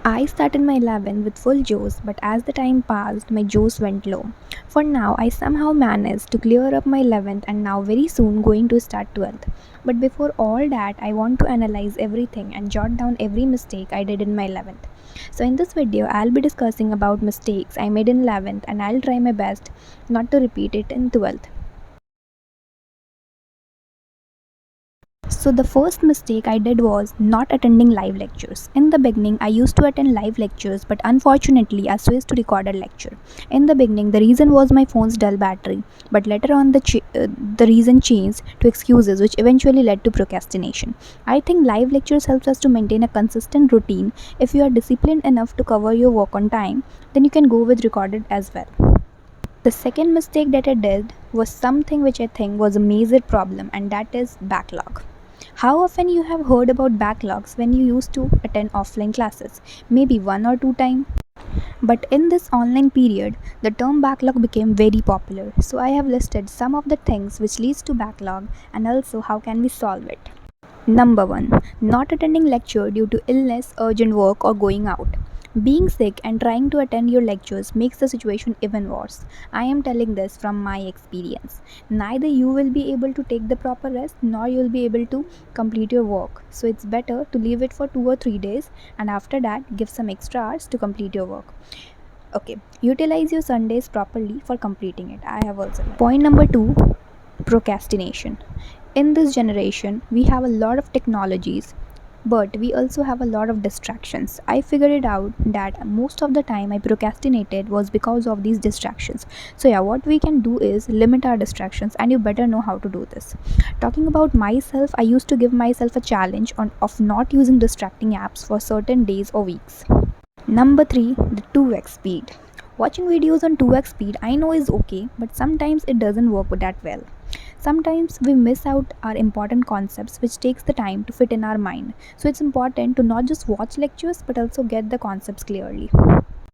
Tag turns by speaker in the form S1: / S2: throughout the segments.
S1: I started my 11th with full juice, but as the time passed, my juice went low. For now, I somehow managed to clear up my 11th and now very soon going to start 12th. But before all that, I want to analyze everything and jot down every mistake I did in my 11th. So in this video, I'll be discussing about mistakes I made in 11th and I'll try my best not to repeat it in 12th. So the first mistake I did was not attending live lectures. In the beginning, I used to attend live lectures, but unfortunately, I switched to recorded lecture. In the beginning, the reason was my phone's dull battery, but later on, the reason changed to excuses, which eventually led to procrastination. I think live lectures helps us to maintain a consistent routine. If you are disciplined enough to cover your work on time, then you can go with recorded as well. The second mistake that I did was something which I think was a major problem, and that is backlog. How often you have heard about backlogs when you used to attend offline classes? Maybe one or two times. But in this online period, the term backlog became very popular. So I have listed some of the things which leads to backlog and also how can we solve it. Number 1. Not attending lecture due to illness, urgent work or going out. Being sick and trying to attend your lectures makes the situation even worse. I am telling this from my experience. Neither you will be able to take the proper rest nor you will be able to complete your work. So it's better to leave it for 2 or 3 days and after that give some extra hours to complete your work. Okay, utilize your Sundays properly for completing it. I have also. Point number 2, procrastination. In this generation, we have a lot of technologies, but we also have a lot of distractions. I figured it out that most of the time I procrastinated was because of these distractions. So yeah, what we can do is limit our distractions and you better know how to do this. Talking about myself, I used to give myself a challenge of not using distracting apps for certain days or weeks. Number 3, the 2x speed. Watching videos on 2x speed I know is okay, but sometimes it doesn't work that well. Sometimes we miss out our important concepts which takes the time to fit in our mind. So it's important to not just watch lectures but also get the concepts clearly.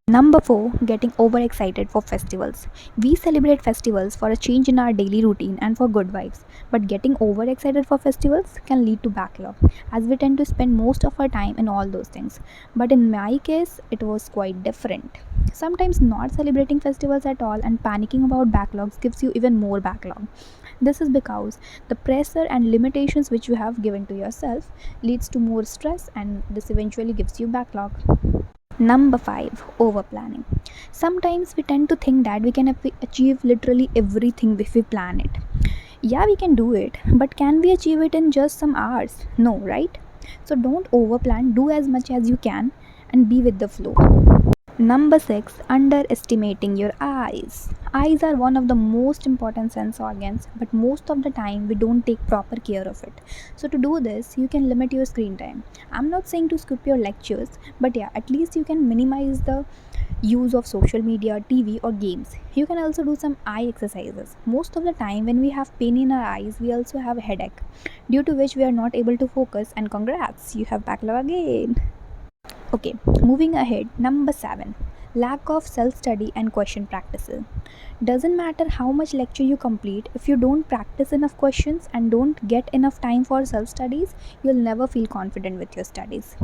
S1: Number 4, getting overexcited for festivals. We celebrate festivals for a change in our daily routine and for good vibes, but getting overexcited for festivals can lead to backlog as we tend to spend most of our time in all those things. But in my case, it was quite different. Sometimes not celebrating festivals at all and panicking about backlogs gives you even more backlog. This is because the pressure and limitations which you have given to yourself leads to more stress and this eventually gives you backlog. Number 5, overplanning. Sometimes we tend to think that we can achieve literally everything if we plan it. Yeah, we can do it, but can we achieve it in just some hours? No, right? So don't overplan, do as much as you can and be with the flow. Number 6, underestimating your eyes. Eyes are one of the most important sense organs, but most of the time we don't take proper care of it. So to do this, you can limit your screen time. I'm not saying to skip your lectures, but yeah, at least you can minimize the use of social media, TV or games. You can also do some eye exercises. Most of the time when we have pain in our eyes, we also have a headache, due to which we are not able to focus and congrats, you have backlog again. Okay, moving ahead, number 7, lack of self study and question practices. Doesn't matter how much lecture you complete, if you don't practice enough questions and don't get enough time for self studies, you'll never feel confident with your studies.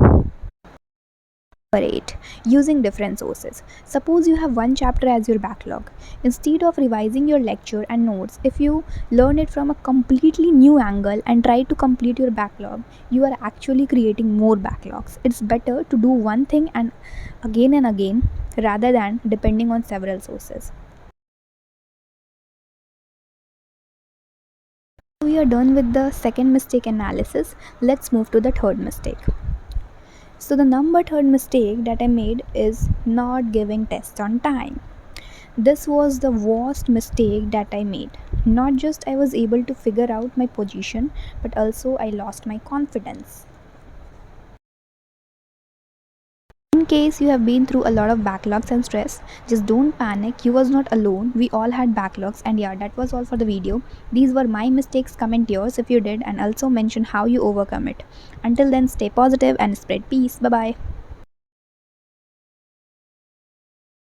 S1: Number 8, using different sources. Suppose you have one chapter as your backlog. Instead of revising your lecture and notes, if you learn it from a completely new angle and try to complete your backlog, you are actually creating more backlogs. It's better to do one thing and again rather than depending on several sources. We are done with the second mistake analysis. Let's move to the third mistake. So the number 3rd mistake that I made is not giving tests on time. This was the worst mistake that I made. Not just I was able to figure out my position, but also I lost my confidence. In case you have been through a lot of backlogs and stress, just don't panic. You was not alone. We all had backlogs, and yeah, that was all for the video. These were my mistakes. Comment yours if you did and also mention how you overcome it. Until then, stay positive and spread peace. Bye bye.